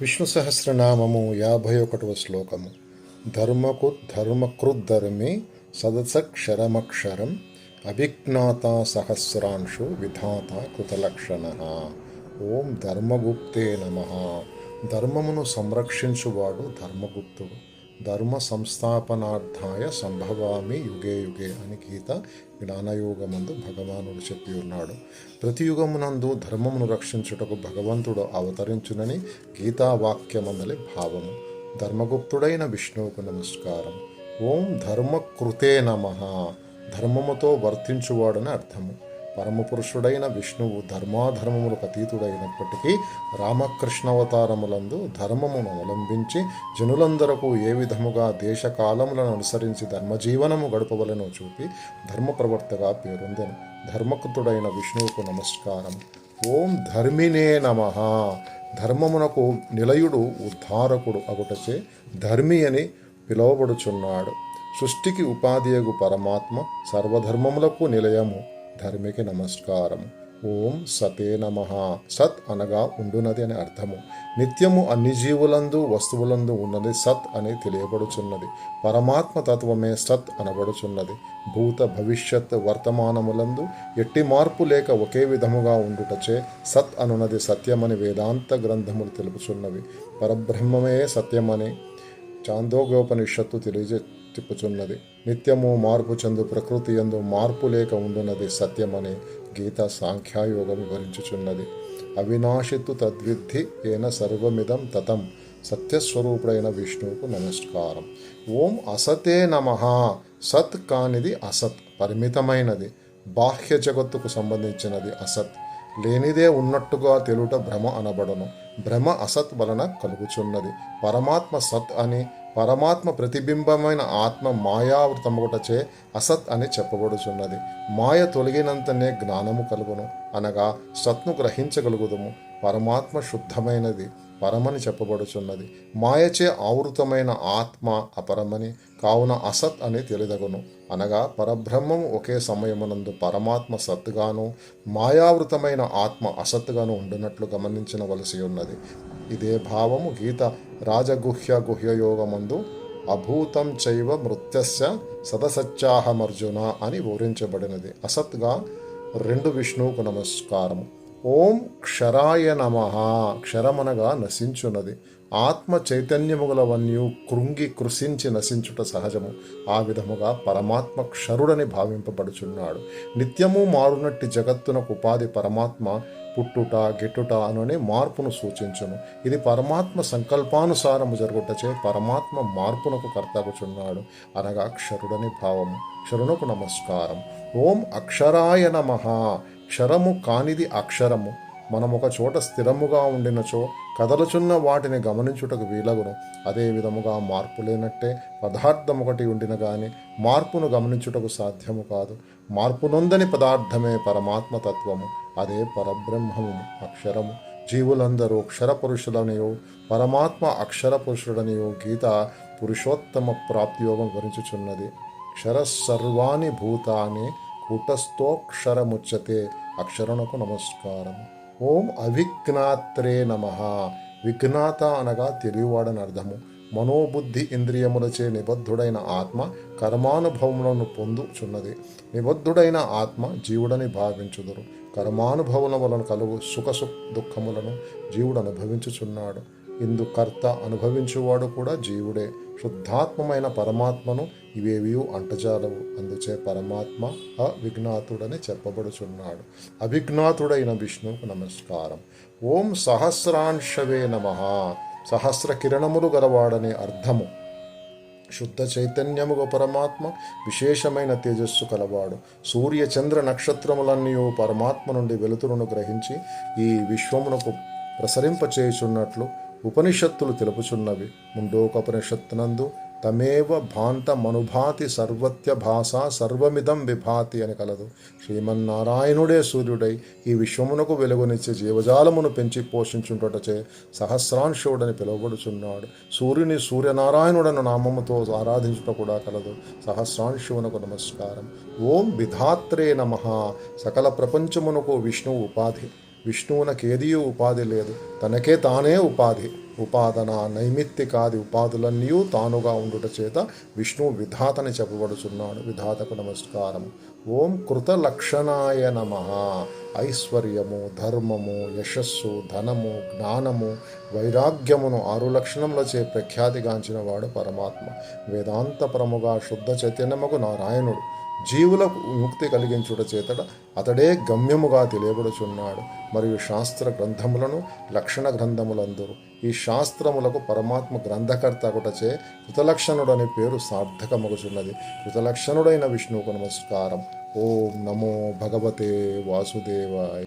విష్ణు సహస్రనామము 51వ శ్లోకము. ధర్మకృద్ధర్మి సదసక్షరమక్షరం అభిజ్ఞాత సహస్రాంశు విధాత కృతలక్షణ. ఓం ధర్మగుప్తే నమ. ధర్మమును సంరక్షించువాడు ధర్మగుప్తుడు. ధర్మ సంస్థాపనార్థాయ సంభవామి యుగే యుగే అని గీత జ్ఞానయోగమందు భగవానుడు చెప్పి ఉన్నాడు. ప్రతి యుగమునందు ధర్మమును రక్షించుటకు భగవంతుడు అవతరించునని గీతావాక్యమందలి భావము. ధర్మగుప్తుడైన విష్ణువుకు నమస్కారం. ఓం ధర్మకృతే నమ. ధర్మముతో వర్తించువాడని అర్థము. పరమపురుషుడైన విష్ణువు ధర్మాధర్మములకు అతీతుడైనప్పటికీ రామకృష్ణావతారములందు ధర్మమును అవలంబించి జనులందరకు ఏ విధముగా దేశకాలములను అనుసరించి ధర్మజీవనము గడపవలనో చూపి ధర్మ ప్రవర్తగా పేరొందెను. ధర్మకృతుడైన విష్ణువుకు నమస్కారం. ఓం ధర్మినే నమ. ధర్మమునకు నిలయుడు ఉద్ధారకుడు అగుటచే ధర్మి అని పిలువబడుచున్నాడు. సృష్టికి ఉపాధియగు పరమాత్మ సర్వధర్మములకు నిలయము. ధర్మికి నమస్కారం. ఓం సతే నమ. సత్ అనగా ఉండునది అని అర్థము. నిత్యము అన్ని జీవులందు వస్తువులందు ఉన్నది సత్ అని తెలియబడుచున్నది. పరమాత్మ తత్వమే సత్ అనబడుచున్నది. భూత భవిష్యత్ వర్తమానములందు ఎట్టి మార్పు లేక ఒకే విధముగా ఉండుటచే సత్ అనున్నది సత్యమని వేదాంత గ్రంథములు తెలుపుచున్నవి. పరబ్రహ్మమే సత్యమని చాందోగ్యోపనిషత్తు చెప్పుచున్నది. నిత్యము మార్పు చెందు ప్రకృతి యందు మార్పు లేక ఉండున్నది సత్యమని గీత సాంఖ్యాయోగం వివరించుచున్నది. అవినాశిత్తు తద్విద్ధి ఏన సర్వమిదం తతం. సత్యస్వరూపుడైన విష్ణువుకు నమస్కారం. ఓం అసతే నమ. సత్ కానిది అసత్, పరిమితమైనది, బాహ్య జగత్తుకు సంబంధించినది అసత్. లేనిదే ఉన్నట్టుగా తెలుట భ్రమ అనబడను. భ్రమ అసత్ వలన కలుగుచున్నది. పరమాత్మ సత్ అని, పరమాత్మ ప్రతిబింబమైన ఆత్మ మాయావృతమొకటచే అసత్ అని చెప్పబడుచున్నది. మాయ తొలగినంతనే జ్ఞానము కలుగును, అనగా సత్ను గ్రహించగలుగుదము. పరమాత్మ శుద్ధమైనది, పరమని చెప్పబడుచున్నది. మాయచే ఆవృతమైన ఆత్మ అపరమని, కావున అసత్ అని తెలిదగును. అనగా పరబ్రహ్మము ఒకే సమయమునందు పరమాత్మ సత్గాను, మాయావృతమైన ఆత్మ అసత్గాను ఉండునట్లు గమనించవలసి ఉన్నది. ఇదే భావము గీత రాజగుహ్యయోగమందు అభూతం చైవ మృత్యస్య సదసత్యాహమర్జున అని వివరించబడినది. అసత్గా 2 విష్ణువుకు నమస్కారము. ఓం క్షరాయ నమ. క్షరమనగా నశించున్నది. ఆత్మ చైతన్యముగలవన్యు కృంగి కృషించి నశించుట సహజము. ఆ విధముగా పరమాత్మ క్షరుడని భావింపబడుచున్నాడు. నిత్యము మారునట్టి జగత్తునకు ఉపాధి పరమాత్మ పుట్టుట గిట్టుట అనునే మార్పును సూచించును. ఇది పరమాత్మ సంకల్పానుసారము జరుగుటచే పరమాత్మ మార్పునకు కర్తగుచున్నాడు, అనగా క్షరుడని భావము. క్షరునకు నమస్కారం. ఓం అక్షరాయ నమ. క్షరము కానిది అక్షరము. మనమొక చోట స్థిరముగా ఉండినచో కదలుచున్న వాటిని గమనించుటకు వీలగును. అదే విధముగా మార్పు లేనట్టే పదార్థం ఒకటి ఉండిన గాని మార్పును గమనించుటకు సాధ్యము కాదు. మార్పు నొందని పదార్థమే పరమాత్మతత్వము. అదే పరబ్రహ్మము, అక్షరము. జీవులందరూ క్షర పురుషులనియో పరమాత్మ అక్షర పురుషుడనియో గీత పురుషోత్తమ ప్రాప్తియోగం వివరించుచున్నది. క్షర సర్వాణి భూతాని కూటస్థోక్షరముచ్యతే. అక్షరణకు నమస్కారం. ఓం అవిజ్ఞాత్రే నమ. విజ్ఞాత అనగా తెలియవాడని అర్థము. మనోబుద్ధి ఇంద్రియములచే నిబద్ధుడైన ఆత్మ కర్మానుభవములను పొందుచున్నది. నిబద్ధుడైన ఆత్మ జీవుడని భావించుదురు. కర్మానుభవముల వలన కలుగు సుఖ దుఃఖములను జీవుడు అనుభవించుచున్నాడు. ఇందు కర్త అనుభవించువాడు కూడా జీవుడే. శుద్ధాత్మమైన పరమాత్మను ఇవేవి అంటజాలవు. అందుచే పరమాత్మ అవిజ్ఞాతుడని చెప్పబడుచున్నాడు. అవిజ్ఞాతుడైన విష్ణువుకు నమస్కారం. ఓం సహస్రాంశవే నమ. సహస్ర కిరణములు గలవాడని అర్థము. శుద్ధ చైతన్యముగ పరమాత్మ విశేషమైన తేజస్సు కలవాడు. సూర్య చంద్ర నక్షత్రములన్నీ పరమాత్మ నుండి వెలుతురును గ్రహించి ఈ విశ్వమునకు ప్రసరింపచేయుచున్నట్లు ఉపనిషత్తులు తెలుపుచున్నవి. ముండోకోపనిషత్తునందు తమేవ భాంత మనుభాతి సర్వత్య భాష సర్వమిదం విభాతి అని కలదు. శ్రీమన్నారాయణుడే సూర్యుడై ఈ విశ్వమునకు వెలుగునిచ్చే జీవజాలమును పెంచి పోషించుటచే సహస్రాంశుడని పిలువబడుచున్నాడు. సూర్యుని సూర్యనారాయణుడను నామముతో ఆరాధించుట కూడా కలదు. సహస్రాంశువునకు నమస్కారం. ఓం విధాత్రే నమ. సకల ప్రపంచమునకు విష్ణువు ఉపాధి. విష్ణువునకేదీ ఉపాధి లేదు, తనకే తానే ఉపాధి. ఉపాదన నైమిత్తికాది ఉపాధులన్నీ తానుగా ఉండుట చేత విష్ణువు విధాతని చెప్పబడుచున్నాడు. విధాతకు నమస్కారము. ఓం కృతలక్షణాయ నమ. ఐశ్వర్యము, ధర్మము, యశస్సు, ధనము, జ్ఞానము, వైరాగ్యమును 6 లక్షణములచే ప్రఖ్యాతిగాంచిన వాడు పరమాత్మ. వేదాంతపరముగా శుద్ధ చైతన్యముకు నారాయణుడు. జీవులకు ముక్తి కలిగించుట చేతడ అతడే గమ్యముగా తెలియబడుచున్నాడు. మరియు శాస్త్ర గ్రంథములను లక్షణ గ్రంథములందురు. ఈ శాస్త్రములకు పరమాత్మ గ్రంథకర్త అగుటచే కృతలక్షణుడని పేరు సార్థకమగుచున్నది. కృతలక్షణుడైన విష్ణువుకు నమస్కారం. ఓం నమో భగవతే వాసుదేవాయ.